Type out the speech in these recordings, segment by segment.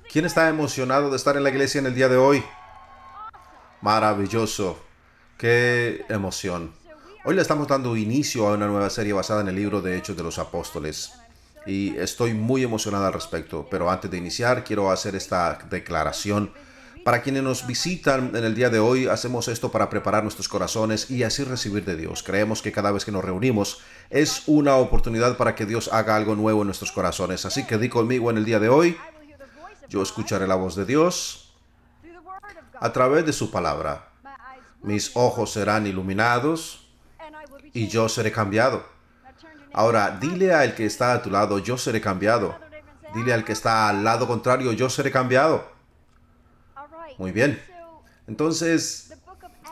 ¿Quién está emocionado de estar en la iglesia en el día de hoy? Maravilloso. Qué emoción. Hoy le estamos dando inicio a una nueva serie basada en el libro de Hechos de los Apóstoles. Y estoy muy emocionado al respecto. Pero antes de iniciar, quiero hacer esta declaración. Para quienes nos visitan en el día de hoy, hacemos esto para preparar nuestros corazones y así recibir de Dios. Creemos que cada vez que nos reunimos es una oportunidad para que Dios haga algo nuevo en nuestros corazones. Así que di conmigo en el día de hoy, yo escucharé la voz de Dios a través de su palabra. Mis ojos serán iluminados y yo seré cambiado. Ahora, dile al que está a tu lado, yo seré cambiado. Dile al que está al lado contrario, yo seré cambiado. Muy bien. Entonces,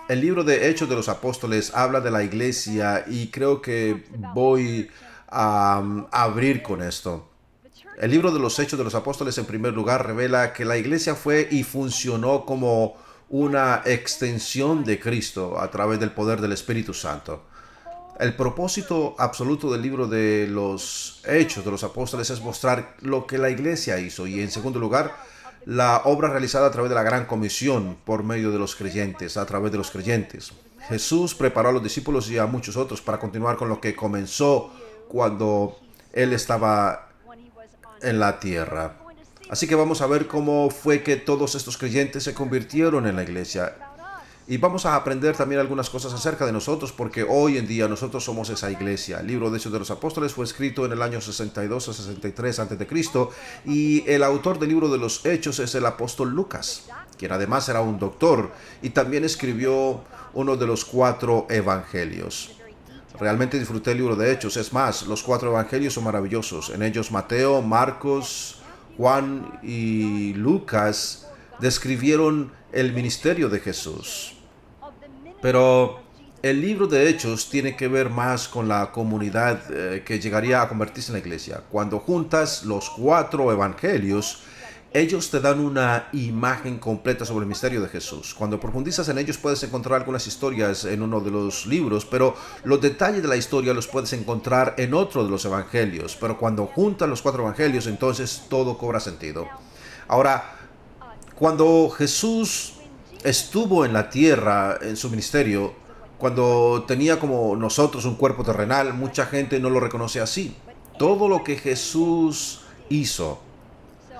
el libro de Hechos de los Apóstoles habla de la iglesia y creo que voy a abrir con esto. El libro de los Hechos de los Apóstoles, en primer lugar, revela que la iglesia fue y funcionó como una extensión de Cristo a través del poder del Espíritu Santo. El propósito absoluto del libro de los Hechos de los Apóstoles es mostrar lo que la iglesia hizo y, en segundo lugar, la obra realizada a través de la gran comisión por medio de los creyentes, a través de los creyentes. Jesús preparó a los discípulos y a muchos otros para continuar con lo que comenzó cuando Él estaba en la tierra. Así que vamos a ver cómo fue que todos estos creyentes se convirtieron en la iglesia. Y vamos a aprender también algunas cosas acerca de nosotros, porque hoy en día nosotros somos esa iglesia. El libro de Hechos de los Apóstoles fue escrito en el año 62 a 63 a.C. y el autor del libro de los Hechos es el apóstol Lucas, quien además era un doctor y también escribió uno de los 4 evangelios. Realmente disfruté el libro de Hechos. Es más, los 4 evangelios son maravillosos. En ellos Mateo, Marcos, Juan y Lucas describieron el ministerio de Jesús. Pero el libro de Hechos tiene que ver más con la comunidad que llegaría a convertirse en la iglesia. Cuando juntas los 4 evangelios, ellos te dan una imagen completa sobre el misterio de Jesús. Cuando profundizas en ellos puedes encontrar algunas historias en uno de los libros, pero los detalles de la historia los puedes encontrar en otro de los evangelios. Pero cuando juntas los 4 evangelios, entonces todo cobra sentido. Ahora, cuando Jesús estuvo en la tierra en su ministerio, cuando tenía como nosotros un cuerpo terrenal, mucha gente no lo reconoce así. Todo lo que Jesús hizo,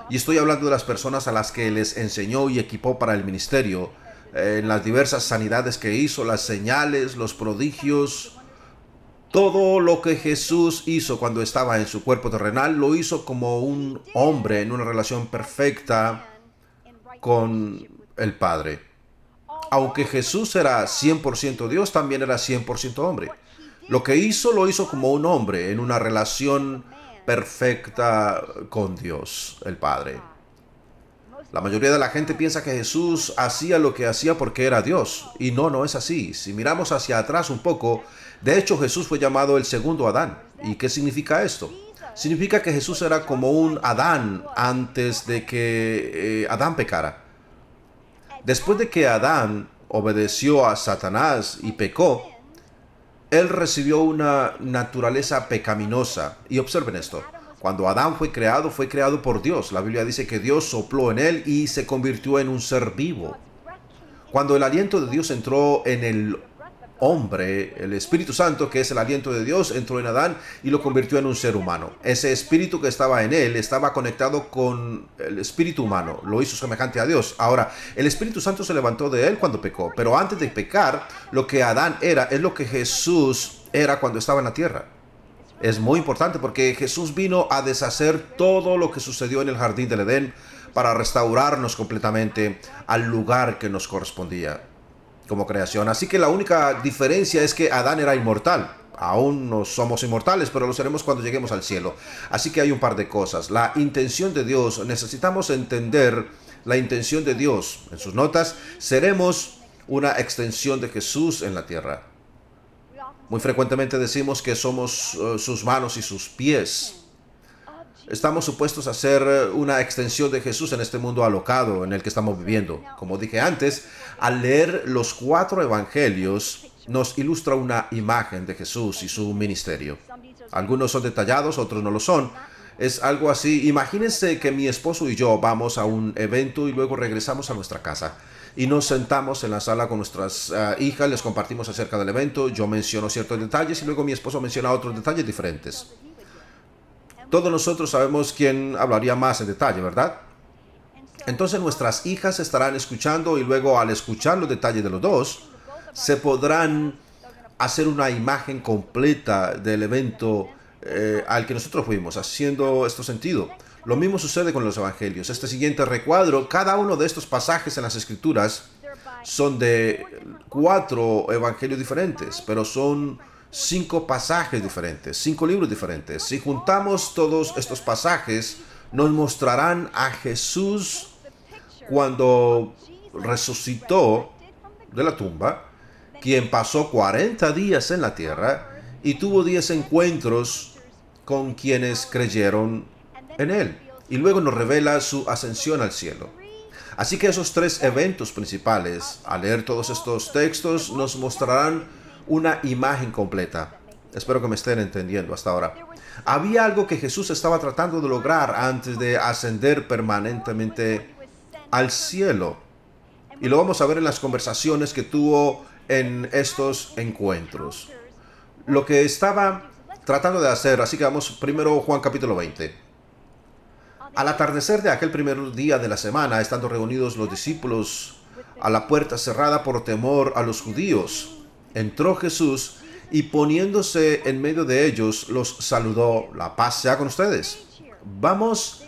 y estoy hablando de las personas a las que les enseñó y equipó para el ministerio, en las diversas sanidades que hizo, las señales, los prodigios, todo lo que Jesús hizo cuando estaba en su cuerpo terrenal, lo hizo como un hombre en una relación perfecta con el Padre. Aunque Jesús era 100% Dios, también era 100% hombre. Lo que hizo, lo hizo como un hombre en una relación perfecta con Dios, el Padre. La mayoría de la gente piensa que Jesús hacía lo que hacía porque era Dios. Y no, no es así. Si miramos hacia atrás un poco, de hecho Jesús fue llamado el segundo Adán. ¿Y qué significa esto? Significa que Jesús era como un Adán antes de que Adán pecara. Después de que Adán obedeció a Satanás y pecó, él recibió una naturaleza pecaminosa. Y observen esto. Cuando Adán fue creado por Dios. La Biblia dice que Dios sopló en él y se convirtió en un ser vivo. Cuando el aliento de Dios entró en el hombre, el Espíritu Santo, que es el aliento de Dios, entró en Adán y lo convirtió en un ser humano. Ese espíritu que estaba en él estaba conectado con el espíritu humano, lo hizo semejante a Dios. Ahora, el Espíritu Santo se levantó de él cuando pecó, pero antes de pecar, lo que Adán era es lo que Jesús era cuando estaba en la tierra. Es muy importante porque Jesús vino a deshacer todo lo que sucedió en el jardín del Edén para restaurarnos completamente al lugar que nos correspondía como creación. Así que la única diferencia es que Adán era inmortal. Aún no somos inmortales, pero lo seremos cuando lleguemos al cielo. Así que hay un par de cosas. La intención de Dios, necesitamos entender la intención de Dios. En sus notas, seremos una extensión de Jesús en la tierra. Muy frecuentemente decimos que somos sus manos y sus pies. Estamos supuestos a ser una extensión de Jesús en este mundo alocado en el que estamos viviendo. Como dije antes, al leer los 4 evangelios nos ilustra una imagen de Jesús y su ministerio. Algunos son detallados, otros no lo son. Es algo así. Imagínense que mi esposo y yo vamos a un evento y luego regresamos a nuestra casa. Y nos sentamos en la sala con nuestras hijas, les compartimos acerca del evento, yo menciono ciertos detalles y luego mi esposo menciona otros detalles diferentes. Todos nosotros sabemos quién hablaría más en detalle, ¿verdad? Entonces nuestras hijas estarán escuchando y luego al escuchar los detalles de los dos, se podrán hacer una imagen completa del evento al que nosotros fuimos, haciendo esto sentido. Lo mismo sucede con los evangelios. Este siguiente recuadro, cada uno de estos pasajes en las escrituras son de 4 evangelios diferentes, pero son 5 pasajes diferentes, 5 libros diferentes. Si juntamos todos estos pasajes, nos mostrarán a Jesús cuando resucitó de la tumba, quien pasó 40 días en la tierra y tuvo 10 encuentros con quienes creyeron en él. Y luego nos revela su ascensión al cielo. Así que esos 3 eventos principales, al leer todos estos textos, nos mostrarán una imagen completa. Espero que me estén entendiendo hasta ahora. Había algo que Jesús estaba tratando de lograr antes de ascender permanentemente al cielo. Y lo vamos a ver en las conversaciones que tuvo en estos encuentros. Lo que estaba tratando de hacer, así que vamos primero Juan capítulo 20. Al atardecer de aquel primer día de la semana, estando reunidos los discípulos a la puerta cerrada por temor a los judíos, entró Jesús y poniéndose en medio de ellos, los saludó. La paz sea con ustedes. Vamos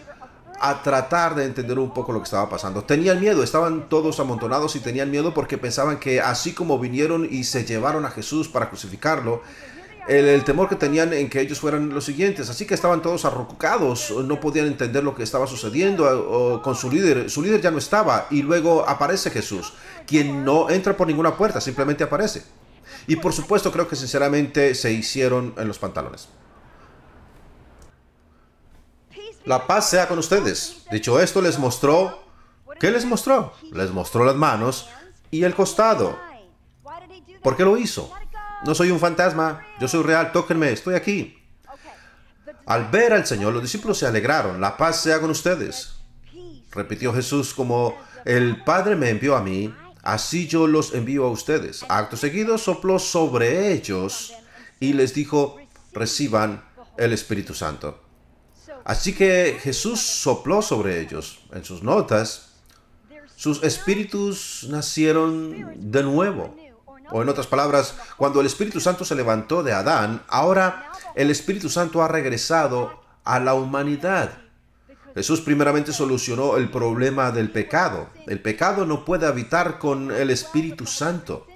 a tratar de entender un poco lo que estaba pasando. Tenían miedo, estaban todos amontonados y tenían miedo porque pensaban que así como vinieron y se llevaron a Jesús para crucificarlo, el temor que tenían en que ellos fueran los siguientes. Así que estaban todos arrocados, no podían entender lo que estaba sucediendo con su líder. Su líder ya no estaba y luego aparece Jesús, quien no entra por ninguna puerta, simplemente aparece. Y por supuesto creo que sinceramente se hicieron en los pantalones. La paz sea con ustedes. Dicho esto, les mostró... ¿Qué les mostró? Les mostró las manos y el costado. ¿Por qué lo hizo? No soy un fantasma, yo soy real, tóquenme, estoy aquí. Al ver al Señor, los discípulos se alegraron. La paz sea con ustedes. Repitió Jesús, como el Padre me envió a mí, así yo los envío a ustedes. Acto seguido sopló sobre ellos y les dijo, reciban el Espíritu Santo. Así que Jesús sopló sobre ellos. En sus notas, sus espíritus nacieron de nuevo. O en otras palabras, cuando el Espíritu Santo se levantó de Adán, ahora el Espíritu Santo ha regresado a la humanidad. Jesús primeramente solucionó el problema del pecado. El pecado no puede habitar con el Espíritu Santo.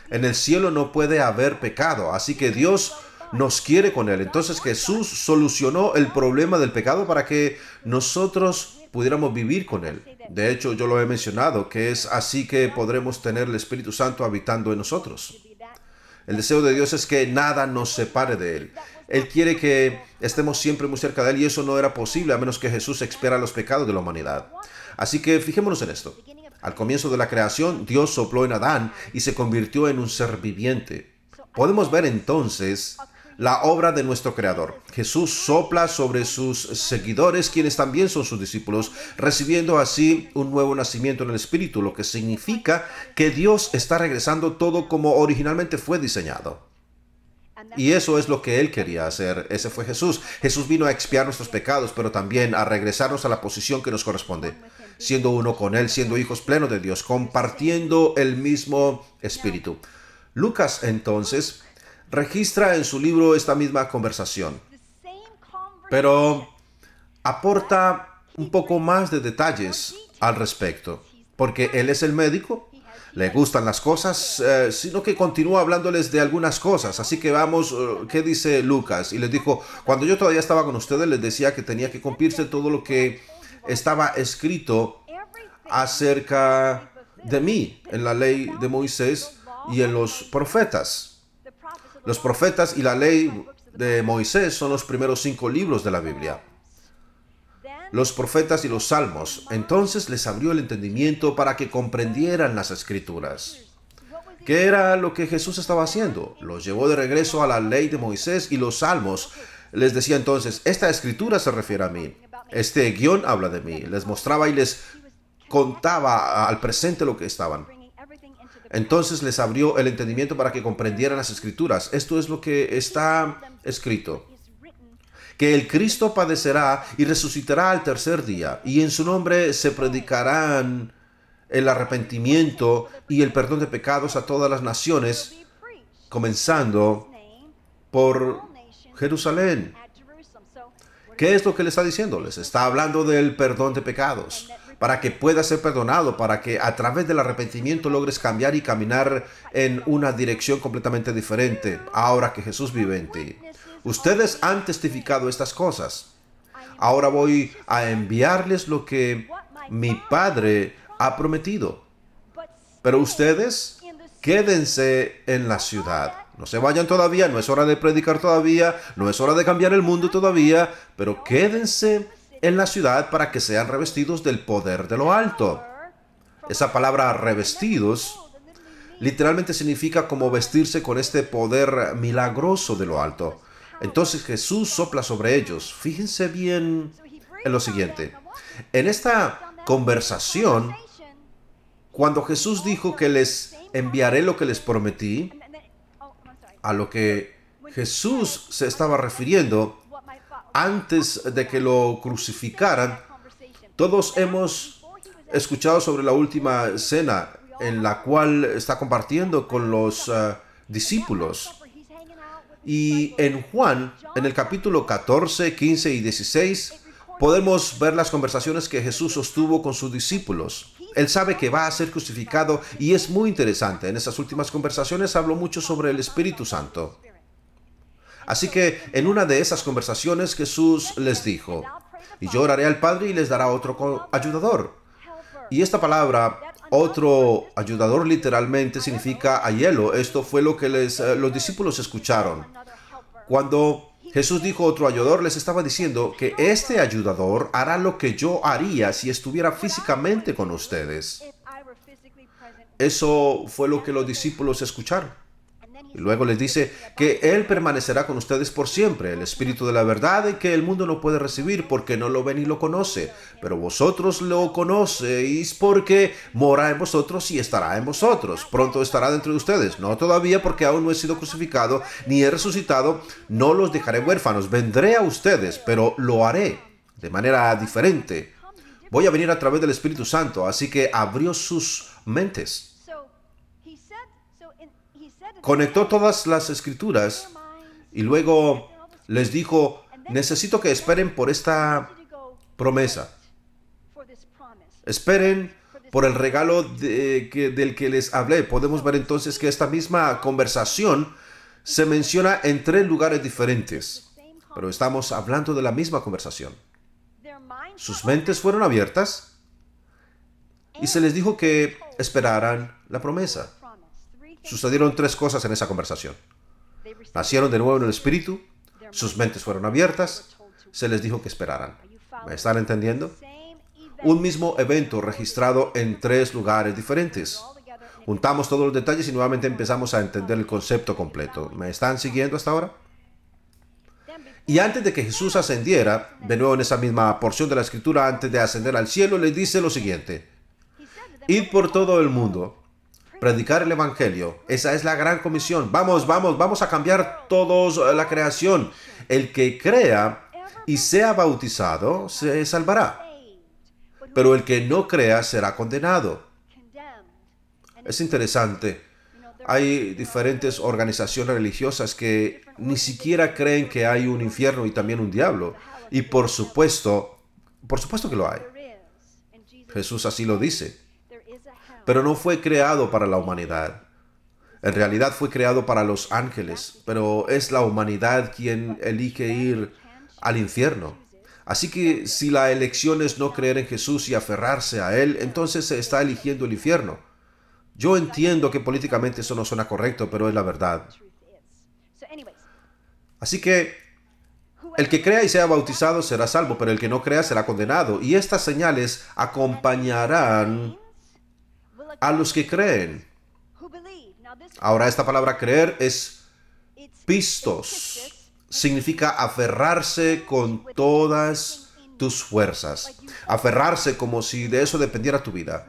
En el cielo no puede haber pecado, así que Dios nos quiere con él. Entonces Jesús solucionó el problema del pecado para que nosotros pudiéramos vivir con él. De hecho, yo lo he mencionado, que es así que podremos tener el Espíritu Santo habitando en nosotros. El deseo de Dios es que nada nos separe de él. Él quiere que estemos siempre muy cerca de él y eso no era posible a menos que Jesús expiara los pecados de la humanidad. Así que fijémonos en esto. Al comienzo de la creación, Dios sopló en Adán y se convirtió en un ser viviente. Podemos ver entonces la obra de nuestro Creador. Jesús sopla sobre sus seguidores, quienes también son sus discípulos, recibiendo así un nuevo nacimiento en el Espíritu, lo que significa que Dios está regresando todo como originalmente fue diseñado. Y eso es lo que Él quería hacer. Ese fue Jesús. Jesús vino a expiar nuestros pecados, pero también a regresarnos a la posición que nos corresponde, siendo uno con Él, siendo hijos plenos de Dios, compartiendo el mismo Espíritu. Lucas, entonces, registra en su libro esta misma conversación, pero aporta un poco más de detalles al respecto, porque él es el médico, le gustan las cosas, sino que continúa hablándoles de algunas cosas. Así que vamos, ¿qué dice Lucas? Y les dijo, cuando yo todavía estaba con ustedes, les decía que tenía que cumplirse todo lo que estaba escrito acerca de mí en la ley de Moisés y en los profetas. Los profetas y la ley de Moisés son los primeros 5 libros de la Biblia. Los profetas y los salmos. Entonces les abrió el entendimiento para que comprendieran las escrituras. ¿Qué era lo que Jesús estaba haciendo? Los llevó de regreso a la ley de Moisés y los salmos. les decía entonces, esta escritura se refiere a mí, este guión habla de mí. Les mostraba y les contaba al presente lo que estaban. Entonces les abrió el entendimiento para que comprendieran las escrituras. Esto es lo que está escrito: que el Cristo padecerá y resucitará al tercer día, y en su nombre se predicarán el arrepentimiento y el perdón de pecados a todas las naciones, comenzando por Jerusalén. ¿Qué es lo que le está diciendo? Les está hablando del perdón de pecados, para que puedas ser perdonado, para que a través del arrepentimiento logres cambiar y caminar en una dirección completamente diferente, ahora que Jesús vive en ti. Ustedes han testificado estas cosas. Ahora voy a enviarles lo que mi Padre ha prometido. Pero ustedes quédense en la ciudad. No se vayan todavía, no es hora de predicar todavía, no es hora de cambiar el mundo todavía, pero quédense en la ciudad para que sean revestidos del poder de lo alto. Esa palabra revestidos literalmente significa como vestirse con este poder milagroso de lo alto. Entonces Jesús sopla sobre ellos. Fíjense bien en lo siguiente. En esta conversación, cuando Jesús dijo que les enviaré lo que les prometí, a lo que Jesús se estaba refiriendo antes de que lo crucificaran, todos hemos escuchado sobre la última cena en la cual está compartiendo con los discípulos. Y en Juan, en el capítulo 14, 15 y 16, podemos ver las conversaciones que Jesús sostuvo con sus discípulos. Él sabe que va a ser crucificado y es muy interesante. En esas últimas conversaciones habló mucho sobre el Espíritu Santo. Así que en una de esas conversaciones Jesús les dijo: y yo oraré al Padre y les dará otro ayudador. Y esta palabra, otro ayudador, literalmente significa a hielo. Esto fue lo que los discípulos escucharon. Cuando Jesús dijo otro ayudador, les estaba diciendo que este ayudador hará lo que yo haría si estuviera físicamente con ustedes. Eso fue lo que los discípulos escucharon. Y luego les dice que Él permanecerá con ustedes por siempre, el Espíritu de la verdad, y que el mundo no puede recibir porque no lo ve ni lo conoce. Pero vosotros lo conocéis porque mora en vosotros y estará en vosotros. Pronto estará dentro de ustedes. No todavía, porque aún no he sido crucificado ni he resucitado. No los dejaré huérfanos. Vendré a ustedes, pero lo haré de manera diferente. Voy a venir a través del Espíritu Santo. Así que abrió sus mentes. Conectó todas las escrituras y luego les dijo: necesito que esperen por esta promesa. Esperen por el regalo del que les hablé. Podemos ver entonces que esta misma conversación se menciona en 3 lugares diferentes, pero estamos hablando de la misma conversación. Sus mentes fueron abiertas y se les dijo que esperaran la promesa. Sucedieron 3 cosas en esa conversación. Nacieron de nuevo en el Espíritu, sus mentes fueron abiertas, se les dijo que esperaran. ¿Me están entendiendo? Un mismo evento registrado en 3 lugares diferentes. Juntamos todos los detalles y nuevamente empezamos a entender el concepto completo. ¿Me están siguiendo hasta ahora? Y antes de que Jesús ascendiera, de nuevo en esa misma porción de la Escritura, antes de ascender al cielo, les dice lo siguiente: id por todo el mundo, predicar el Evangelio. Esa es la gran comisión. Vamos a cambiar toda la creación. El que crea y sea bautizado se salvará, pero el que no crea será condenado. Es interesante. Hay diferentes organizaciones religiosas que ni siquiera creen que hay un infierno y también un diablo. Y por supuesto que lo hay. Jesús así lo dice. Pero no fue creado para la humanidad. En realidad fue creado para los ángeles, pero es la humanidad quien elige ir al infierno. Así que si la elección es no creer en Jesús y aferrarse a Él, entonces se está eligiendo el infierno. Yo entiendo que políticamente eso no suena correcto, pero es la verdad. Así que el que crea y sea bautizado será salvo, pero el que no crea será condenado. Y estas señales acompañarán a los que creen. Ahora, esta palabra creer es pistos. significa aferrarse con todas tus fuerzas. Aferrarse como si de eso dependiera tu vida.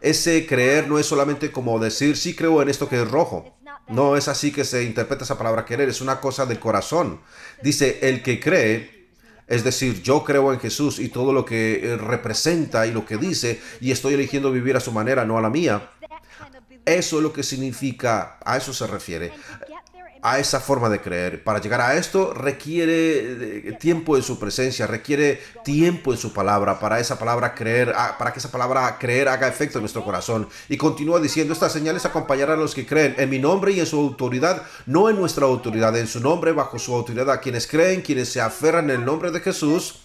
Ese creer no es solamente como decir, sí creo en esto que es rojo. No es así que se interpreta esa palabra querer, es una cosa del corazón. Dice, el que cree, es decir, yo creo en Jesús y todo lo que representa y lo que dice, y estoy eligiendo vivir a su manera, no a la mía. Eso es lo que significa, a eso se refiere, a esa forma de creer. Para llegar a esto requiere tiempo en su presencia, requiere tiempo en su palabra, para esa palabra creer, para que esa palabra creer haga efecto en nuestro corazón. Y continúa diciendo, estas señales acompañarán a los que creen en mi nombre y en su autoridad, no en nuestra autoridad, en su nombre, bajo su autoridad. A quienes creen, quienes se aferran en el nombre de Jesús,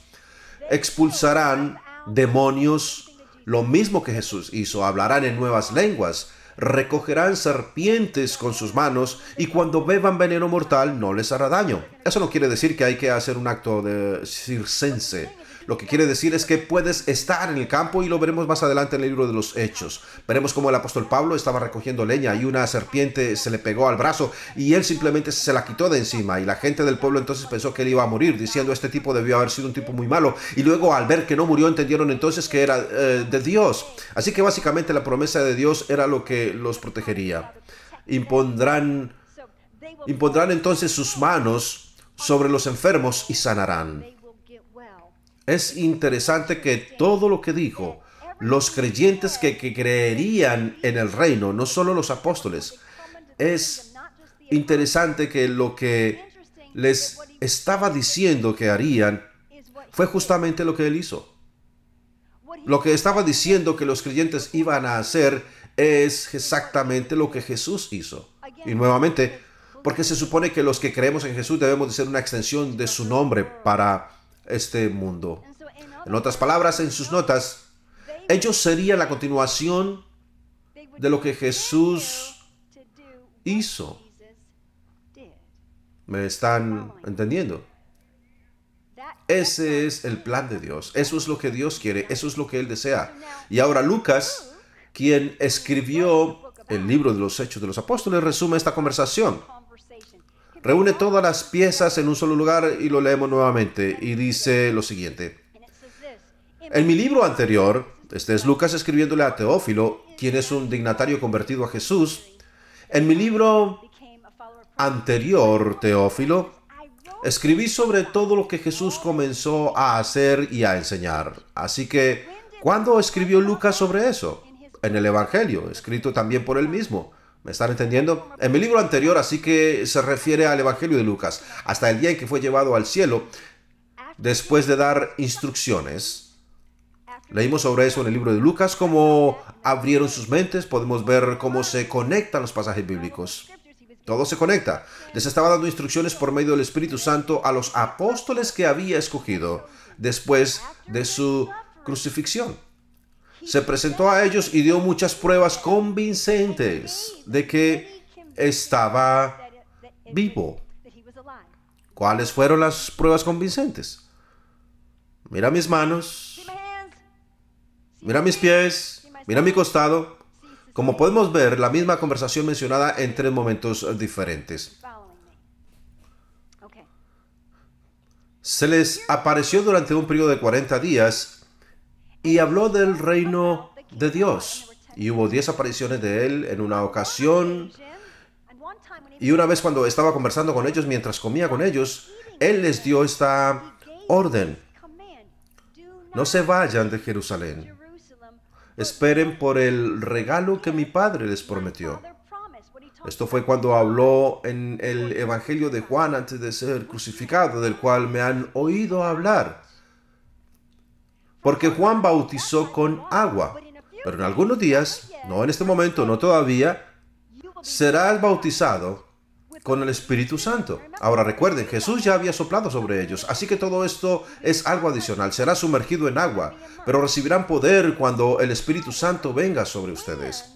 expulsarán demonios, lo mismo que Jesús hizo, hablarán en nuevas lenguas, recogerán serpientes con sus manos y cuando beban veneno mortal no les hará daño. Eso no quiere decir que hay que hacer un acto de circense. Lo que quiere decir es que puedes estar en el campo y lo veremos más adelante en el libro de los Hechos. Veremos cómo el apóstol Pablo estaba recogiendo leña y una serpiente se le pegó al brazo y él simplemente se la quitó de encima y la gente del pueblo entonces pensó que él iba a morir, diciendo este tipo debió haber sido un tipo muy malo, y luego al ver que no murió entendieron entonces que era de Dios. Así que básicamente la promesa de Dios era lo que los protegería. Impondrán entonces sus manos sobre los enfermos y sanarán. Es interesante que todo lo que dijo, los creyentes que creerían en el reino, no solo los apóstoles, es interesante que lo que les estaba diciendo que harían fue justamente lo que él hizo. Lo que estaba diciendo que los creyentes iban a hacer es exactamente lo que Jesús hizo. Y nuevamente, porque se supone que los que creemos en Jesús debemos de ser una extensión de su nombre para este mundo. En otras palabras, en sus notas, ellos serían la continuación de lo que Jesús hizo. ¿Me están entendiendo? Ese es el plan de Dios. Eso es lo que Dios quiere. Eso es lo que Él desea. Y ahora Lucas, quien escribió el libro de los Hechos de los Apóstoles, resume esta conversación. Reúne todas las piezas en un solo lugar y lo leemos nuevamente. Y dice lo siguiente. En mi libro anterior, este es Lucas escribiéndole a Teófilo, quien es un dignatario convertido a Jesús. En mi libro anterior, Teófilo, escribí sobre todo lo que Jesús comenzó a hacer y a enseñar. Así que, ¿cuándo escribió Lucas sobre eso? En el Evangelio, escrito también por él mismo. ¿Me están entendiendo? En mi libro anterior, así que se refiere al Evangelio de Lucas, hasta el día en que fue llevado al cielo, después de dar instrucciones. Leímos sobre eso en el libro de Lucas, cómo abrieron sus mentes, podemos ver cómo se conectan los pasajes bíblicos. Todo se conecta. Les estaba dando instrucciones por medio del Espíritu Santo a los apóstoles que había escogido después de su crucifixión. Se presentó a ellos y dio muchas pruebas convincentes de que estaba vivo. ¿Cuáles fueron las pruebas convincentes? Mira mis manos, mira mis pies, mira mi costado. Como podemos ver, la misma conversación mencionada en tres momentos diferentes. Se les apareció durante un periodo de 40 días y habló del reino de Dios. Y hubo 10 apariciones de él en una ocasión. Y una vez cuando estaba conversando con ellos, mientras comía con ellos, él les dio esta orden. No se vayan de Jerusalén. Esperen por el regalo que mi Padre les prometió. Esto fue cuando habló en el Evangelio de Juan antes de ser crucificado, del cual me han oído hablar. Porque Juan bautizó con agua, pero en algunos días, no en este momento, no todavía, serás bautizado con el Espíritu Santo. Ahora recuerden, Jesús ya había soplado sobre ellos, así que todo esto es algo adicional. Será sumergido en agua, pero recibirán poder cuando el Espíritu Santo venga sobre ustedes.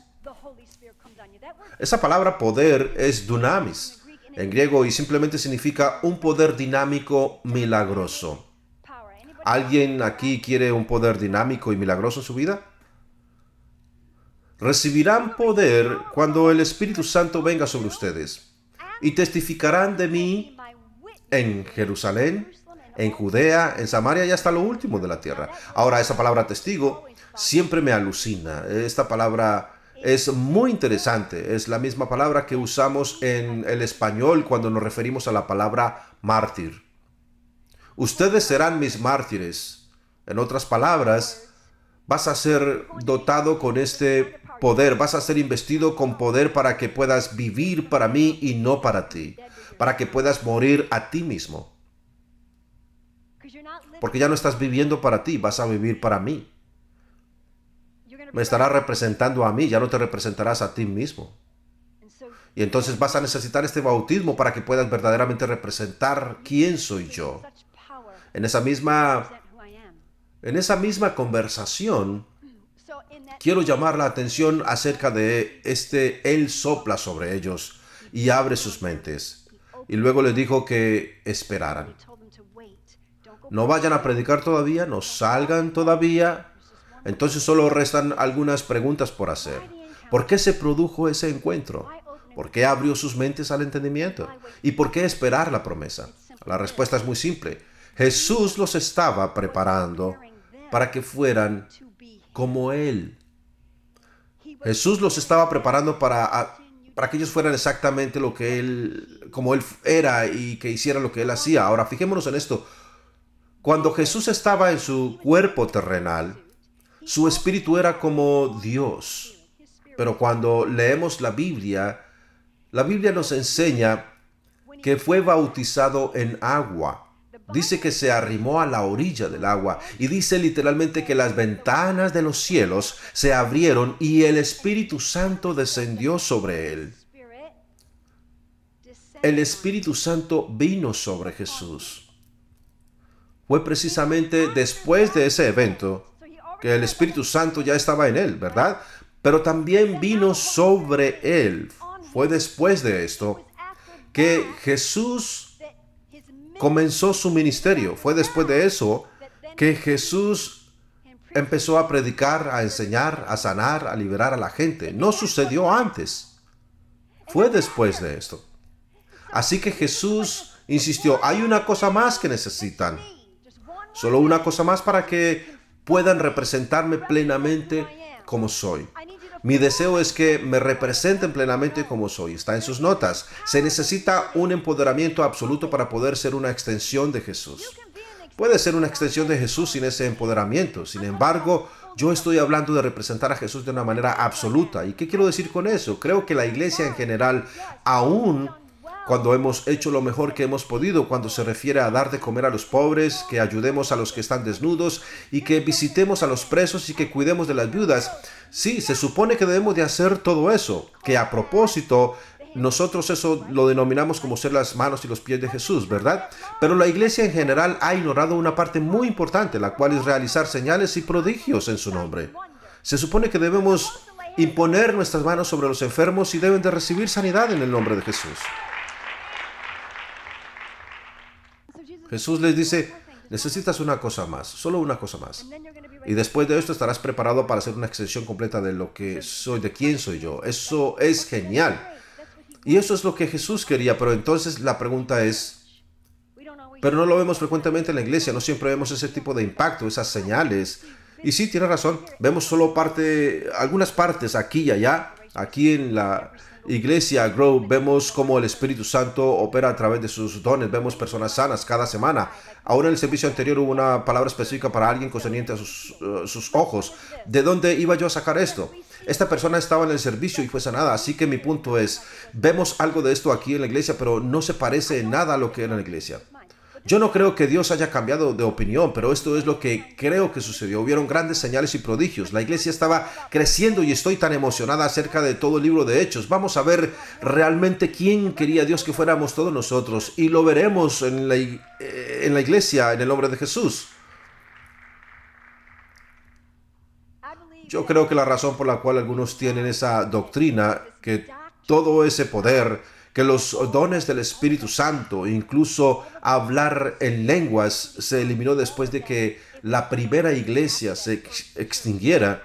Esa palabra poder es dunamis en griego y simplemente significa un poder dinámico milagroso. ¿Alguien aquí quiere un poder dinámico y milagroso en su vida? Recibirán poder cuando el Espíritu Santo venga sobre ustedes y testificarán de mí en Jerusalén, en Judea, en Samaria y hasta lo último de la tierra. Ahora, esa palabra testigo siempre me alucina. Esta palabra es muy interesante. Es la misma palabra que usamos en el español cuando nos referimos a la palabra mártir. Ustedes serán mis mártires. En otras palabras, vas a ser dotado con este poder, vas a ser investido con poder para que puedas vivir para mí y no para ti, para que puedas morir a ti mismo. Porque ya no estás viviendo para ti, vas a vivir para mí. Me estarás representando a mí, ya no te representarás a ti mismo. Y entonces vas a necesitar este bautismo para que puedas verdaderamente representar quién soy yo. En esa misma conversación, quiero llamar la atención acerca de Él sopla sobre ellos y abre sus mentes. Y luego les dijo que esperaran. No vayan a predicar todavía, no salgan todavía. Entonces solo restan algunas preguntas por hacer. ¿Por qué se produjo ese encuentro? ¿Por qué abrió sus mentes al entendimiento? ¿Y por qué esperar la promesa? La respuesta es muy simple. Jesús los estaba preparando para que fueran como Él. Jesús los estaba preparando para que ellos fueran exactamente como Él era y que hicieran lo que Él hacía. Ahora, fijémonos en esto. Cuando Jesús estaba en su cuerpo terrenal, su espíritu era como Dios. Pero cuando leemos la Biblia nos enseña que fue bautizado en agua. Dice que se arrimó a la orilla del agua y dice literalmente que las ventanas de los cielos se abrieron y el Espíritu Santo descendió sobre él. El Espíritu Santo vino sobre Jesús. Fue precisamente después de ese evento que el Espíritu Santo ya estaba en él, ¿verdad? Pero también vino sobre él. Fue después de esto que Jesús comenzó su ministerio. Fue después de eso que Jesús empezó a predicar, a enseñar, a sanar, a liberar a la gente. No sucedió antes. Fue después de esto. Así que Jesús insistió, hay una cosa más que necesitan. Solo una cosa más para que puedan representarme plenamente como soy. Mi deseo es que me representen plenamente como soy. Está en sus notas. Se necesita un empoderamiento absoluto para poder ser una extensión de Jesús. Puede ser una extensión de Jesús sin ese empoderamiento. Sin embargo, yo estoy hablando de representar a Jesús de una manera absoluta. ¿Y qué quiero decir con eso? Creo que la iglesia en general, aún cuando hemos hecho lo mejor que hemos podido, cuando se refiere a dar de comer a los pobres, que ayudemos a los que están desnudos y que visitemos a los presos y que cuidemos de las viudas. Sí, se supone que debemos de hacer todo eso, que a propósito, nosotros eso lo denominamos como ser las manos y los pies de Jesús, ¿verdad? Pero la iglesia en general ha ignorado una parte muy importante, la cual es realizar señales y prodigios en su nombre. Se supone que debemos imponer nuestras manos sobre los enfermos y deben de recibir sanidad en el nombre de Jesús. Jesús les dice, necesitas una cosa más, solo una cosa más. Y después de esto estarás preparado para hacer una extensión completa de lo que soy, de quién soy yo. Eso es genial. Y eso es lo que Jesús quería, pero entonces la pregunta es, pero no lo vemos frecuentemente en la iglesia, no siempre vemos ese tipo de impacto, esas señales. Y sí, tiene razón, vemos solo algunas partes aquí y allá, aquí en la iglesia Grow, vemos cómo el Espíritu Santo opera a través de sus dones, vemos personas sanas cada semana. Ahora en el servicio anterior hubo una palabra específica para alguien concerniente a sus ojos. ¿De dónde iba yo a sacar esto? Esta persona estaba en el servicio y fue sanada, así que mi punto es, vemos algo de esto aquí en la iglesia, pero no se parece en nada a lo que era en la iglesia. Yo no creo que Dios haya cambiado de opinión, pero esto es lo que creo que sucedió. Hubieron grandes señales y prodigios. La iglesia estaba creciendo y estoy tan emocionada acerca de todo el libro de Hechos. Vamos a ver realmente quién quería Dios que fuéramos todos nosotros. Y lo veremos en la iglesia, en el nombre de Jesús. Yo creo que la razón por la cual algunos tienen esa doctrina, que todo ese poder, que los dones del Espíritu Santo, incluso hablar en lenguas, se eliminó después de que la primera iglesia se extinguiera.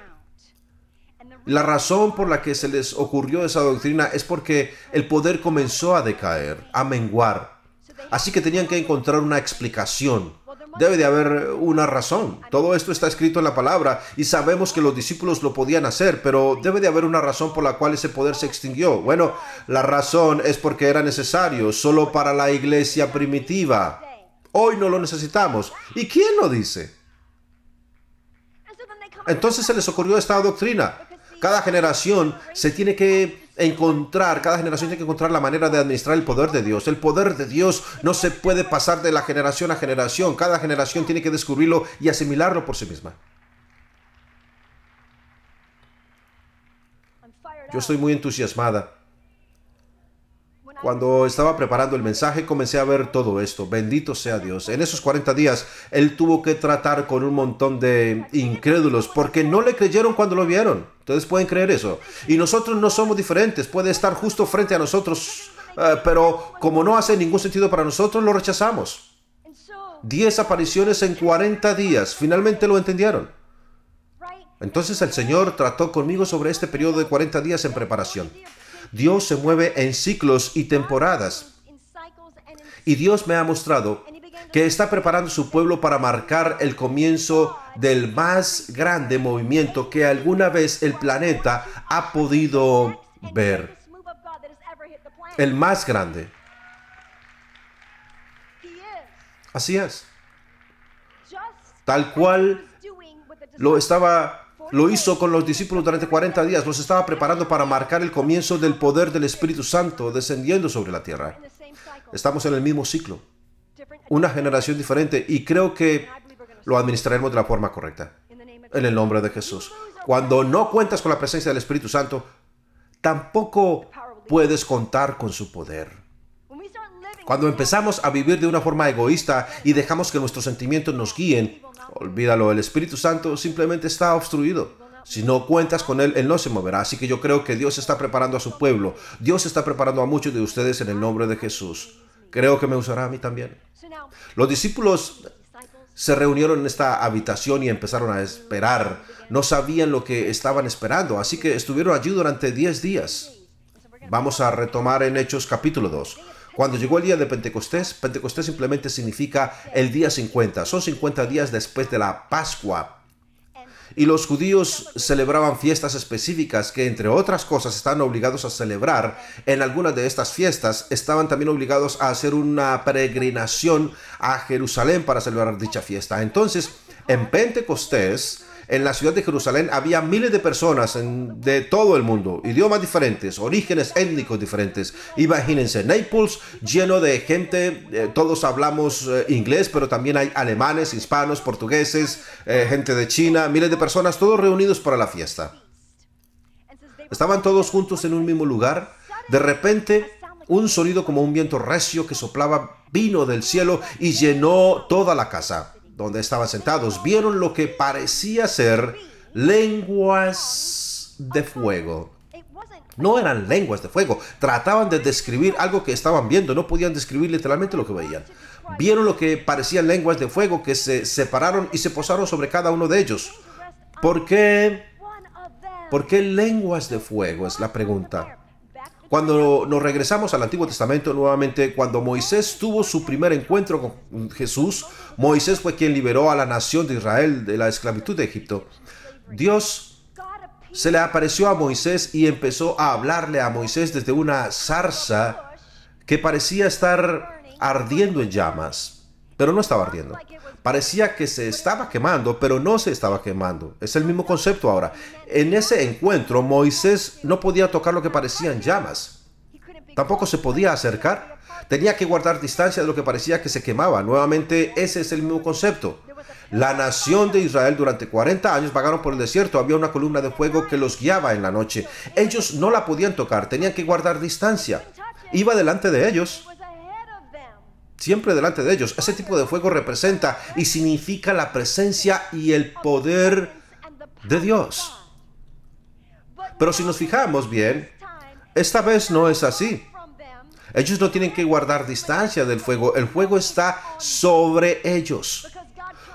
La razón por la que se les ocurrió esa doctrina es porque el poder comenzó a decaer, a menguar. Así que tenían que encontrar una explicación. Debe de haber una razón. Todo esto está escrito en la palabra y sabemos que los discípulos lo podían hacer, pero debe de haber una razón por la cual ese poder se extinguió. Bueno, la razón es porque era necesario solo para la iglesia primitiva. Hoy no lo necesitamos. ¿Y quién lo dice? Entonces se les ocurrió esta doctrina. Cada generación se tiene que encontrar, cada generación tiene que encontrar la manera de administrar el poder de Dios. El poder de Dios no se puede pasar de la generación a generación. Cada generación tiene que descubrirlo y asimilarlo por sí misma. Yo estoy muy entusiasmada. Cuando estaba preparando el mensaje, comencé a ver todo esto. Bendito sea Dios. En esos 40 días, Él tuvo que tratar con un montón de incrédulos porque no le creyeron cuando lo vieron. Ustedes pueden creer eso. Y nosotros no somos diferentes. Puede estar justo frente a nosotros, pero como no hace ningún sentido para nosotros, lo rechazamos. 10 apariciones en 40 días. Finalmente lo entendieron. Entonces el Señor trató conmigo sobre este periodo de 40 días en preparación. Dios se mueve en ciclos y temporadas. Y Dios me ha mostrado que está preparando su pueblo para marcar el comienzo del más grande movimiento que alguna vez el planeta ha podido ver. El más grande. Así es. Tal cual lo hizo con los discípulos durante 40 días. Los estaba preparando para marcar el comienzo del poder del Espíritu Santo descendiendo sobre la tierra. Estamos en el mismo ciclo. Una generación diferente y creo que lo administraremos de la forma correcta. En el nombre de Jesús. Cuando no cuentas con la presencia del Espíritu Santo, tampoco puedes contar con su poder. Cuando empezamos a vivir de una forma egoísta y dejamos que nuestros sentimientos nos guíen, olvídalo, el Espíritu Santo simplemente está obstruido. Si no cuentas con Él, Él no se moverá. Así que yo creo que Dios está preparando a su pueblo. Dios está preparando a muchos de ustedes en el nombre de Jesús. Creo que me usará a mí también. Los discípulos se reunieron en esta habitación y empezaron a esperar. No sabían lo que estaban esperando, así que estuvieron allí durante 10 días. Vamos a retomar en Hechos capítulo 2. Cuando llegó el día de Pentecostés, Pentecostés simplemente significa el día 50. Son 50 días después de la Pascua. Y los judíos celebraban fiestas específicas que, entre otras cosas, estaban obligados a celebrar. En algunas de estas fiestas estaban también obligados a hacer una peregrinación a Jerusalén para celebrar dicha fiesta. Entonces, en Pentecostés, en la ciudad de Jerusalén, había miles de personas de todo el mundo, idiomas diferentes, orígenes étnicos diferentes. Imagínense, Naples lleno de gente, todos hablamos inglés, pero también hay alemanes, hispanos, portugueses, gente de China, miles de personas, todos reunidos para la fiesta. Estaban todos juntos en un mismo lugar. De repente, un sonido como un viento recio que soplaba vino del cielo y llenó toda la casa donde estaban sentados. Vieron lo que parecía ser lenguas de fuego. No eran lenguas de fuego. Trataban de describir algo que estaban viendo. No podían describir literalmente lo que veían. Vieron lo que parecían lenguas de fuego que se separaron y se posaron sobre cada uno de ellos. ¿Por qué? ¿Por qué lenguas de fuego? Es la pregunta. Cuando nos regresamos al Antiguo Testamento nuevamente, cuando Moisés tuvo su primer encuentro con Jesús, Moisés fue quien liberó a la nación de Israel de la esclavitud de Egipto. Dios se le apareció a Moisés y empezó a hablarle a Moisés desde una zarza que parecía estar ardiendo en llamas, pero no estaba ardiendo. Parecía que se estaba quemando, pero no se estaba quemando. Es el mismo concepto ahora. En ese encuentro, Moisés no podía tocar lo que parecían llamas. Tampoco se podía acercar. Tenía que guardar distancia de lo que parecía que se quemaba. Nuevamente, ese es el mismo concepto. La nación de Israel durante 40 años vagaron por el desierto. Había una columna de fuego que los guiaba en la noche. Ellos no la podían tocar. Tenían que guardar distancia. Iba delante de ellos. Siempre delante de ellos. Ese tipo de fuego representa y significa la presencia y el poder de Dios. Pero si nos fijamos bien, esta vez no es así. Ellos no tienen que guardar distancia del fuego. El fuego está sobre ellos.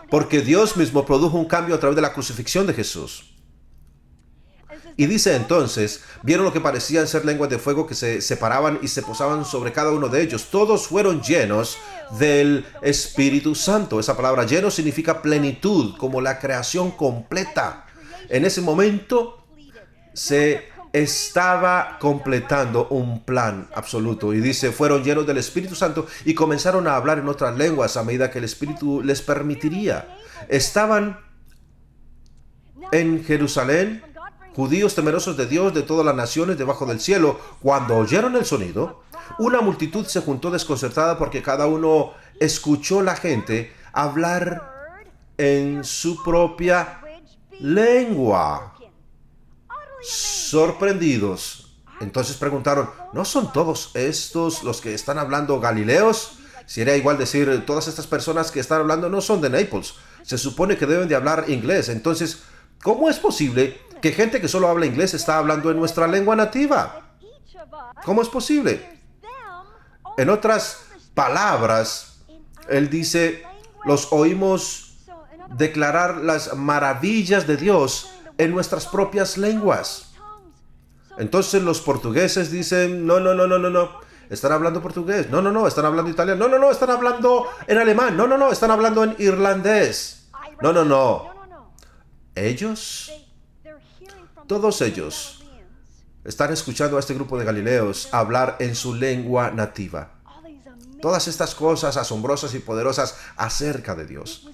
Porque Dios mismo produjo un cambio a través de la crucifixión de Jesús. Y dice entonces, vieron lo que parecían ser lenguas de fuego que se separaban y se posaban sobre cada uno de ellos. Todos fueron llenos del Espíritu Santo. Esa palabra lleno significa plenitud, como la creación completa. En ese momento se estaba completando un plan absoluto. Y dice, fueron llenos del Espíritu Santo y comenzaron a hablar en otras lenguas a medida que el Espíritu les permitiría. Estaban en Jerusalén, judíos temerosos de Dios de todas las naciones debajo del cielo. Cuando oyeron el sonido, una multitud se juntó desconcertada porque cada uno escuchó a la gente hablar en su propia lengua. Sorprendidos, entonces preguntaron, ¿no son todos estos los que están hablando galileos? Sería igual decir, todas estas personas que están hablando no son de Naples. Se supone que deben de hablar inglés. Entonces, ¿cómo es posible que gente que solo habla inglés está hablando en nuestra lengua nativa? ¿Cómo es posible? En otras palabras, él dice, los oímos declarar las maravillas de Dios en nuestras propias lenguas. Entonces los portugueses dicen, no, están hablando portugués. No, están hablando italiano. No, están hablando en alemán. No, están hablando en irlandés. No. Ellos, todos ellos, están escuchando a este grupo de galileos hablar en su lengua nativa. Todas estas cosas asombrosas y poderosas acerca de Dios.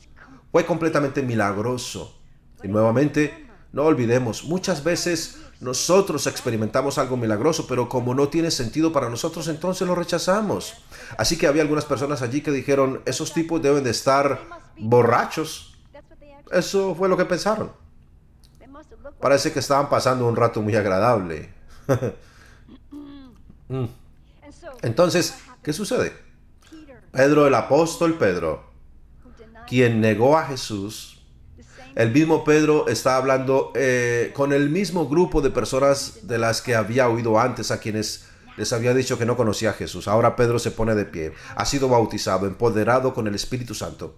Fue completamente milagroso. Y nuevamente, no olvidemos, muchas veces nosotros experimentamos algo milagroso, pero como no tiene sentido para nosotros, entonces lo rechazamos. Así que había algunas personas allí que dijeron, esos tipos deben de estar borrachos. Eso fue lo que pensaron. Parece que estaban pasando un rato muy agradable. Entonces, ¿qué sucede? Pedro, el apóstol Pedro, quien negó a Jesús, el mismo Pedro está hablando con el mismo grupo de personas de las que había oído antes, a quienes les había dicho que no conocía a Jesús. Ahora Pedro se pone de pie, ha sido bautizado, empoderado con el Espíritu Santo,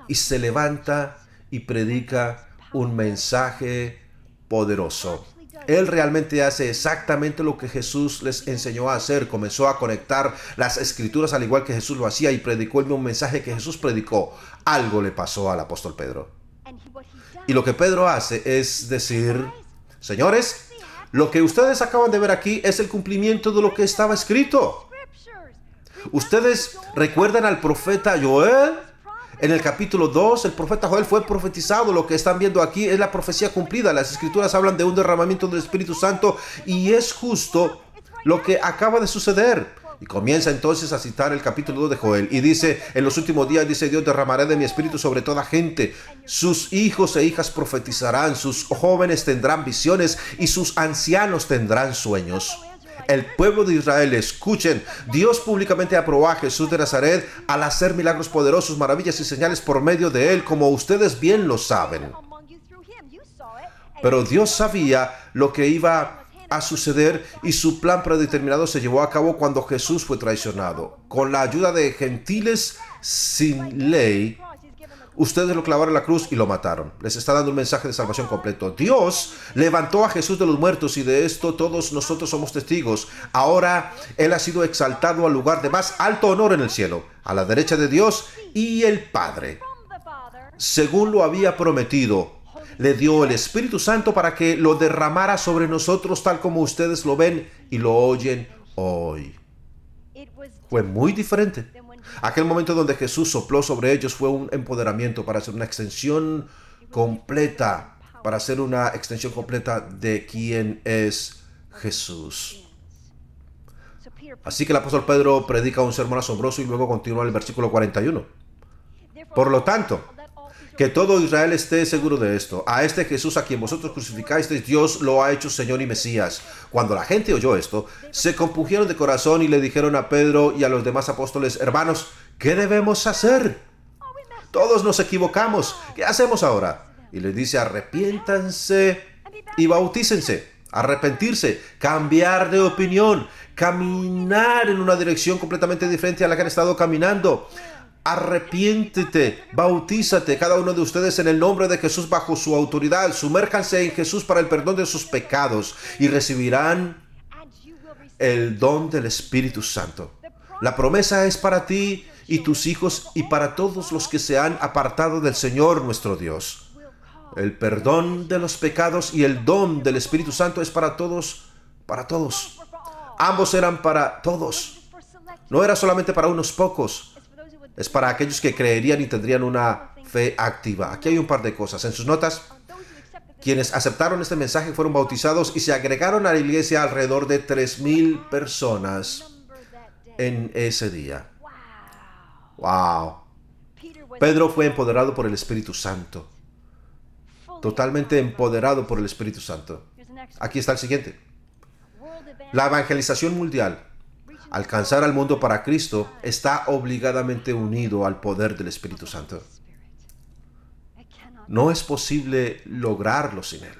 y se levanta y predica un mensaje poderoso. Él realmente hace exactamente lo que Jesús les enseñó a hacer. Comenzó a conectar las escrituras al igual que Jesús lo hacía y predicó el mismo mensaje que Jesús predicó. Algo le pasó al apóstol Pedro. Y lo que Pedro hace es decir, señores, lo que ustedes acaban de ver aquí es el cumplimiento de lo que estaba escrito. ¿Ustedes recuerdan al profeta Joel? En el capítulo 2, el profeta Joel fue profetizado. Lo que están viendo aquí es la profecía cumplida. Las escrituras hablan de un derramamiento del Espíritu Santo y es justo lo que acaba de suceder. Y comienza entonces a citar el capítulo 2 de Joel. Y dice, en los últimos días, dice Dios, derramaré de mi espíritu sobre toda gente. Sus hijos e hijas profetizarán, sus jóvenes tendrán visiones y sus ancianos tendrán sueños. El pueblo de Israel, escuchen, Dios públicamente aprobó a Jesús de Nazaret al hacer milagros poderosos, maravillas y señales por medio de él, como ustedes bien lo saben. Pero Dios sabía lo que iba a suceder y su plan predeterminado se llevó a cabo cuando Jesús fue traicionado. Con la ayuda de gentiles sin ley, ustedes lo clavaron en la cruz y lo mataron. Les está dando un mensaje de salvación completo. Dios levantó a Jesús de los muertos y de esto todos nosotros somos testigos. Ahora Él ha sido exaltado al lugar de más alto honor en el cielo, a la derecha de Dios y el Padre. Según lo había prometido, le dio el Espíritu Santo para que lo derramara sobre nosotros tal como ustedes lo ven y lo oyen hoy. Fue muy diferente. Aquel momento donde Jesús sopló sobre ellos fue un empoderamiento para hacer una extensión completa, de quién es Jesús. Así que el apóstol Pedro predica un sermón asombroso y luego continúa el versículo 41. Por lo tanto, que todo Israel esté seguro de esto. A este Jesús a quien vosotros crucificasteis, Dios lo ha hecho Señor y Mesías. Cuando la gente oyó esto, se compungieron de corazón y le dijeron a Pedro y a los demás apóstoles, hermanos, ¿qué debemos hacer? Todos nos equivocamos. ¿Qué hacemos ahora? Y les dice, arrepiéntanse y bautícense. Arrepentirse, cambiar de opinión, caminar en una dirección completamente diferente a la que han estado caminando. Arrepiéntete, bautízate cada uno de ustedes en el nombre de Jesús bajo su autoridad. Sumérjanse en Jesús para el perdón de sus pecados y recibirán el don del Espíritu Santo. La promesa es para ti y tus hijos y para todos los que se han apartado del Señor nuestro Dios. El perdón de los pecados y el don del Espíritu Santo es para todos, para todos. Ambos eran para todos. No era solamente para unos pocos. Es para aquellos que creerían y tendrían una fe activa. Aquí hay un par de cosas. En sus notas, quienes aceptaron este mensaje fueron bautizados y se agregaron a la iglesia alrededor de 3,000 personas en ese día. ¡Wow! Pedro fue empoderado por el Espíritu Santo. Totalmente empoderado por el Espíritu Santo. Aquí está el siguiente. La evangelización mundial, alcanzar al mundo para Cristo, está obligadamente unido al poder del Espíritu Santo. No es posible lograrlo sin él.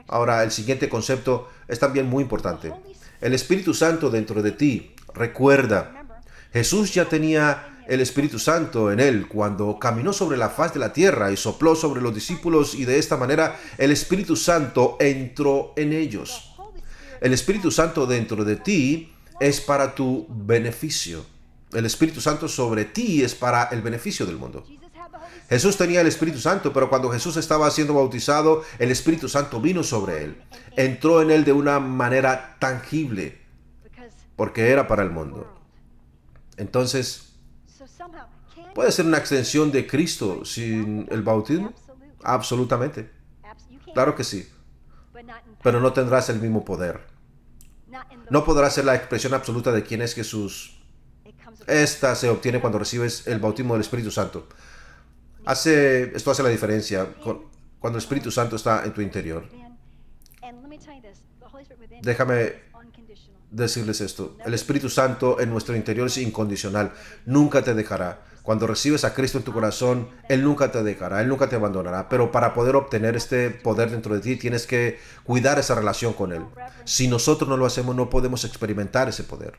Ahora, el siguiente concepto es también muy importante. El Espíritu Santo dentro de ti. Recuerda, Jesús ya tenía el Espíritu Santo en él cuando caminó sobre la faz de la tierra y sopló sobre los discípulos, y de esta manera el Espíritu Santo entró en ellos. El Espíritu Santo dentro de ti es para tu beneficio. El Espíritu Santo sobre ti es para el beneficio del mundo. Jesús tenía el Espíritu Santo, pero cuando Jesús estaba siendo bautizado, el Espíritu Santo vino sobre él. Entró en él de una manera tangible, porque era para el mundo. Entonces, ¿puede ser una extensión de Cristo sin el bautismo? Absolutamente. Claro que sí. Pero no tendrás el mismo poder. No podrás ser la expresión absoluta de quién es Jesús. Esta se obtiene cuando recibes el bautismo del Espíritu Santo. Esto hace la diferencia cuando el Espíritu Santo está en tu interior. Déjame decirles esto. El Espíritu Santo en nuestro interior es incondicional. Nunca te dejará. Cuando recibes a Cristo en tu corazón, Él nunca te dejará, Él nunca te abandonará. Pero para poder obtener este poder dentro de ti, tienes que cuidar esa relación con Él. Si nosotros no lo hacemos, no podemos experimentar ese poder.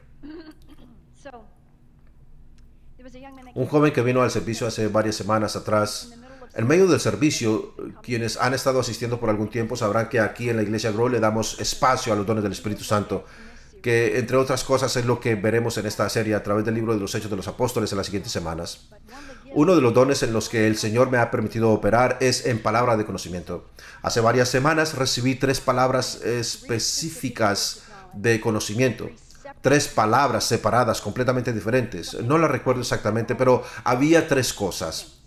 Un joven que vino al servicio hace varias semanas atrás, en medio del servicio, quienes han estado asistiendo por algún tiempo sabrán que aquí en la Iglesia Grow le damos espacio a los dones del Espíritu Santo, que entre otras cosas es lo que veremos en esta serie a través del libro de los Hechos de los Apóstoles en las siguientes semanas. Uno de los dones en los que el Señor me ha permitido operar es en palabra de conocimiento. Hace varias semanas recibí 3 palabras específicas de conocimiento. 3 palabras separadas, completamente diferentes. No las recuerdo exactamente, pero había 3 cosas.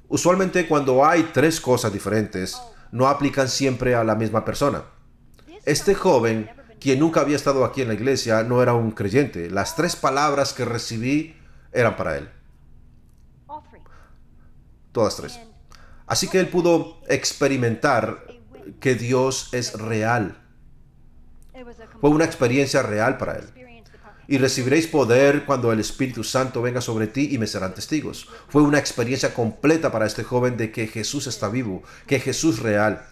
Usualmente cuando hay 3 cosas diferentes, no aplican siempre a la misma persona. Este joven, quien nunca había estado aquí en la iglesia, no era un creyente. Las 3 palabras que recibí eran para él. Todas 3. Así que él pudo experimentar que Dios es real. Fue una experiencia real para él. Y recibiréis poder cuando el Espíritu Santo venga sobre ti y me serán testigos. Fue una experiencia completa para este joven de que Jesús está vivo, que Jesús es real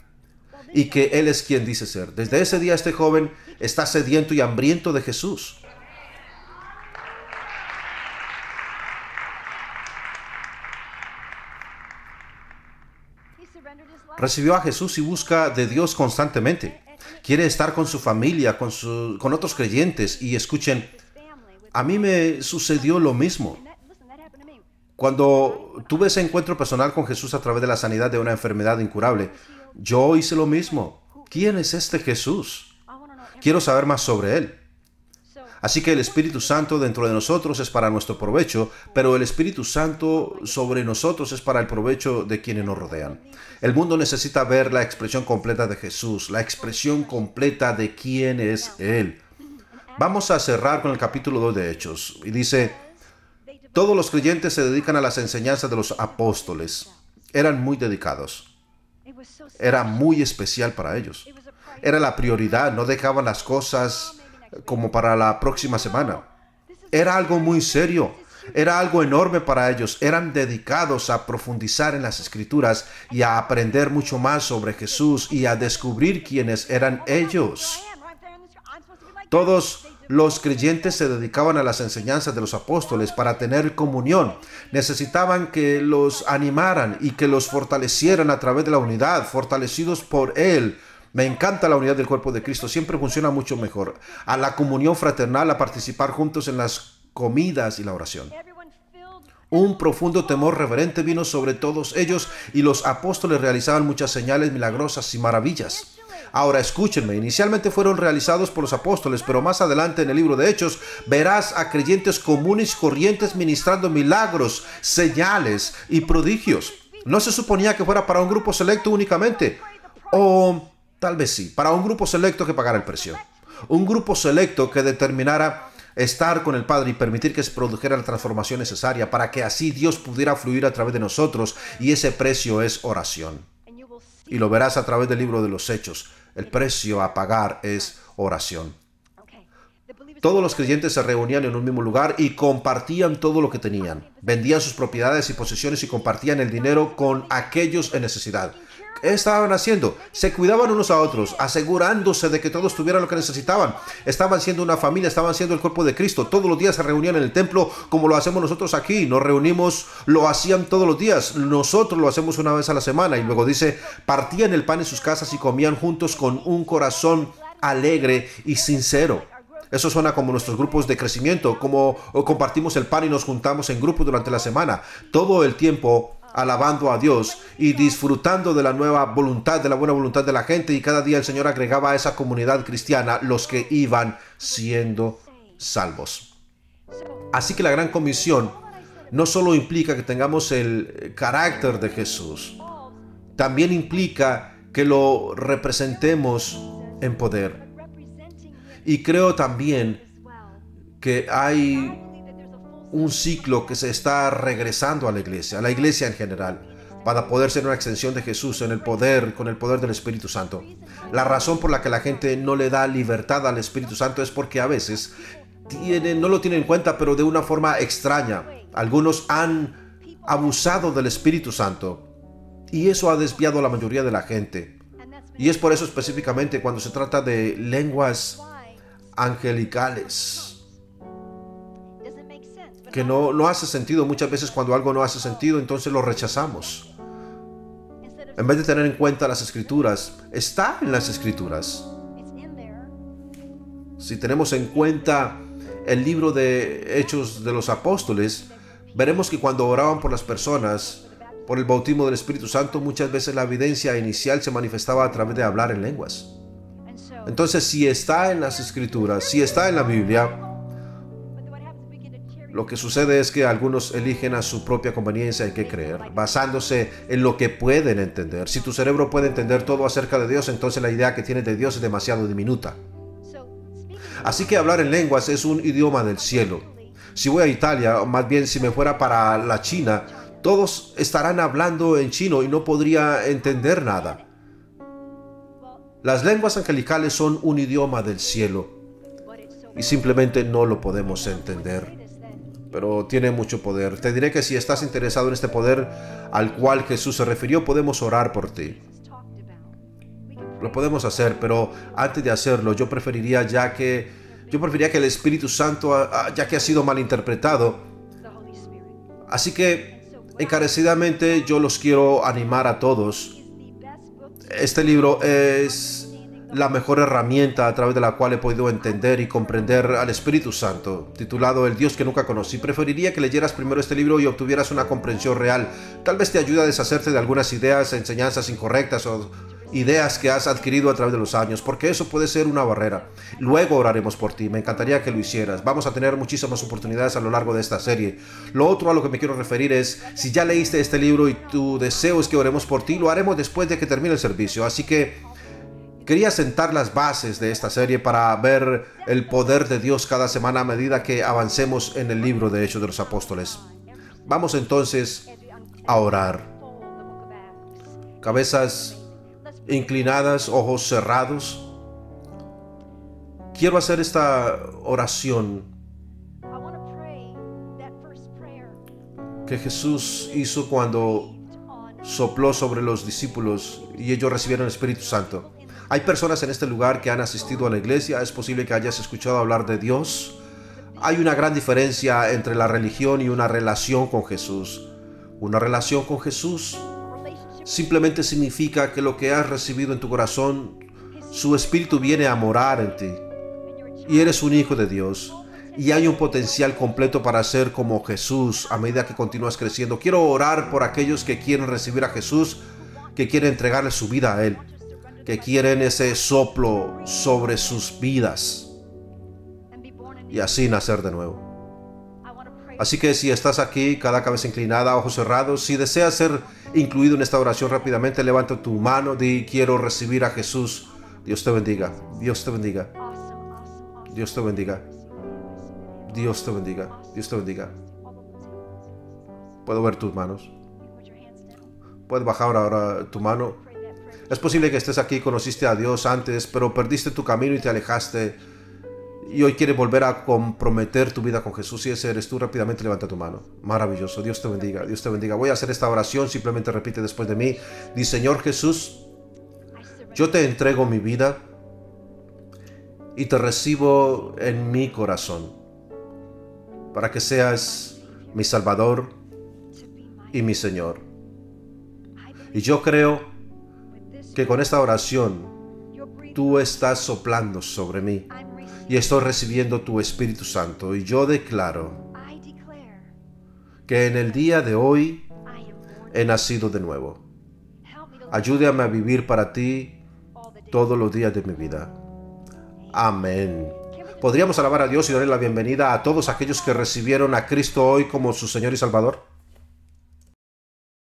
y que Él es quien dice ser. Desde ese día este joven está sediento y hambriento de Jesús. Recibió a Jesús y busca de Dios constantemente. Quiere estar con su familia, con otros creyentes. Y escuchen, a mí me sucedió lo mismo. Cuando tuve ese encuentro personal con Jesús a través de la sanidad de una enfermedad incurable, yo hice lo mismo. ¿Quién es este Jesús? Quiero saber más sobre Él. Así que el Espíritu Santo dentro de nosotros es para nuestro provecho, pero el Espíritu Santo sobre nosotros es para el provecho de quienes nos rodean. El mundo necesita ver la expresión completa de Jesús, la expresión completa de quién es Él. Vamos a cerrar con el capítulo 2 de Hechos. Y dice, todos los creyentes se dedican a las enseñanzas de los apóstoles. Eran muy dedicados. Era muy especial para ellos. Era la prioridad, no dejaban las cosas como para la próxima semana. Era algo muy serio, era algo enorme para ellos. Eran dedicados a profundizar en las Escrituras y a aprender mucho más sobre Jesús y a descubrir quiénes eran ellos. Todos los creyentes se dedicaban a las enseñanzas de los apóstoles para tener comunión. Necesitaban que los animaran y que los fortalecieran a través de la unidad, fortalecidos por Él. Me encanta la unidad del cuerpo de Cristo, siempre funciona mucho mejor. A la comunión fraternal, a participar juntos en las comidas y la oración. Un profundo temor reverente vino sobre todos ellos y los apóstoles realizaban muchas señales milagrosas y maravillas. Ahora escúchenme, inicialmente fueron realizados por los apóstoles, pero más adelante en el libro de Hechos verás a creyentes comunes y corrientes ministrando milagros, señales y prodigios. No se suponía que fuera para un grupo selecto únicamente, o tal vez sí, para un grupo selecto que pagara el precio. Un grupo selecto que determinara estar con el Padre y permitir que se produjera la transformación necesaria para que así Dios pudiera fluir a través de nosotros, y ese precio es oración. Y lo verás a través del libro de los Hechos. El precio a pagar es oración. Todos los creyentes se reunían en un mismo lugar y compartían todo lo que tenían. Vendían sus propiedades y posesiones y compartían el dinero con aquellos en necesidad. ¿Qué estaban haciendo? Se cuidaban unos a otros, asegurándose de que todos tuvieran lo que necesitaban. Estaban siendo una familia, estaban siendo el cuerpo de Cristo. Todos los días se reunían en el templo como lo hacemos nosotros aquí. Nos reunimos, lo hacían todos los días. Nosotros lo hacemos una vez a la semana. Y luego dice, partían el pan en sus casas y comían juntos con un corazón alegre y sincero. Eso suena como nuestros grupos de crecimiento, como compartimos el pan y nos juntamos en grupos durante la semana. Todo el tiempo alabando a Dios y disfrutando de la nueva voluntad, de la buena voluntad de la gente, y cada día el Señor agregaba a esa comunidad cristiana los que iban siendo salvos. Así que la gran comisión no solo implica que tengamos el carácter de Jesús, también implica que lo representemos en poder. Y creo también que hay un ciclo que se está regresando a la iglesia en general, para poder ser una extensión de Jesús en el poder, con el poder del Espíritu Santo. La razón por la que la gente no le da libertad al Espíritu Santo es porque a veces no lo tienen en cuenta, pero de una forma extraña. Algunos han abusado del Espíritu Santo y eso ha desviado a la mayoría de la gente. Y es por eso específicamente cuando se trata de lenguas angelicales, que no hace sentido. Muchas veces cuando algo no hace sentido, entonces lo rechazamos. En vez de tener en cuenta las Escrituras, está en las Escrituras. Si tenemos en cuenta el libro de Hechos de los Apóstoles, veremos que cuando oraban por las personas, por el bautismo del Espíritu Santo, muchas veces la evidencia inicial se manifestaba a través de hablar en lenguas. Entonces, si está en las Escrituras, si está en la Biblia, lo que sucede es que algunos eligen a su propia conveniencia en qué creer, basándose en lo que pueden entender. Si tu cerebro puede entender todo acerca de Dios, entonces la idea que tienes de Dios es demasiado diminuta. Así que hablar en lenguas es un idioma del cielo. Si voy a Italia, o más bien si me fuera para la China, todos estarán hablando en chino y no podría entender nada. Las lenguas angelicales son un idioma del cielo y simplemente no lo podemos entender. Pero tiene mucho poder. Te diré que si estás interesado en este poder al cual Jesús se refirió, podemos orar por ti. Lo podemos hacer, pero antes de hacerlo, yo preferiría que el Espíritu Santo, ya que ha sido malinterpretado. Así que, encarecidamente, yo los quiero animar a todos. Este libro es la mejor herramienta a través de la cual he podido entender y comprender al Espíritu Santo, titulado El Dios que nunca conocí. Preferiría que leyeras primero este libro y obtuvieras una comprensión real. Tal vez te ayude a deshacerte de algunas ideas, enseñanzas incorrectas o ideas que has adquirido a través de los años, porque eso puede ser una barrera. Luego oraremos por ti. Me encantaría que lo hicieras. Vamos a tener muchísimas oportunidades a lo largo de esta serie. Lo otro a lo que me quiero referir es, si ya leíste este libro y tu deseo es que oremos por ti, lo haremos después de que termine el servicio. Así que quería sentar las bases de esta serie para ver el poder de Dios cada semana a medida que avancemos en el libro de Hechos de los Apóstoles. Vamos entonces a orar. Cabezas inclinadas, ojos cerrados. Quiero hacer esta oración que Jesús hizo cuando sopló sobre los discípulos y ellos recibieron el Espíritu Santo. Hay personas en este lugar que han asistido a la iglesia. Es posible que hayas escuchado hablar de Dios. Hay una gran diferencia entre la religión y una relación con Jesús. Una relación con Jesús simplemente significa que lo que has recibido en tu corazón, su Espíritu viene a morar en ti. Y eres un hijo de Dios. Y hay un potencial completo para ser como Jesús a medida que continúas creciendo. Quiero orar por aquellos que quieren recibir a Jesús, que quieren entregarle su vida a Él, que quieren ese soplo sobre sus vidas y así nacer de nuevo. Así que si estás aquí, cada cabeza inclinada, ojos cerrados, si deseas ser incluido en esta oración rápidamente, levanta tu mano, di quiero recibir a Jesús. Dios te bendiga, Dios te bendiga, Dios te bendiga, Dios te bendiga, Dios te bendiga. Puedo ver tus manos. Puedes bajar ahora tu mano. Es posible que estés aquí, conociste a Dios antes, pero perdiste tu camino y te alejaste. Y hoy quieres volver a comprometer tu vida con Jesús. Si ese eres tú, rápidamente levanta tu mano. Maravilloso. Dios te bendiga. Dios te bendiga. Voy a hacer esta oración. Simplemente repite después de mí. Di, Señor Jesús, yo te entrego mi vida y te recibo en mi corazón para que seas mi Salvador y mi Señor. Y yo creo que con esta oración tú estás soplando sobre mí y estoy recibiendo tu Espíritu Santo. Y yo declaro que en el día de hoy he nacido de nuevo. Ayúdame a vivir para ti todos los días de mi vida. Amén. ¿Podríamos alabar a Dios y darle la bienvenida a todos aquellos que recibieron a Cristo hoy como su Señor y Salvador?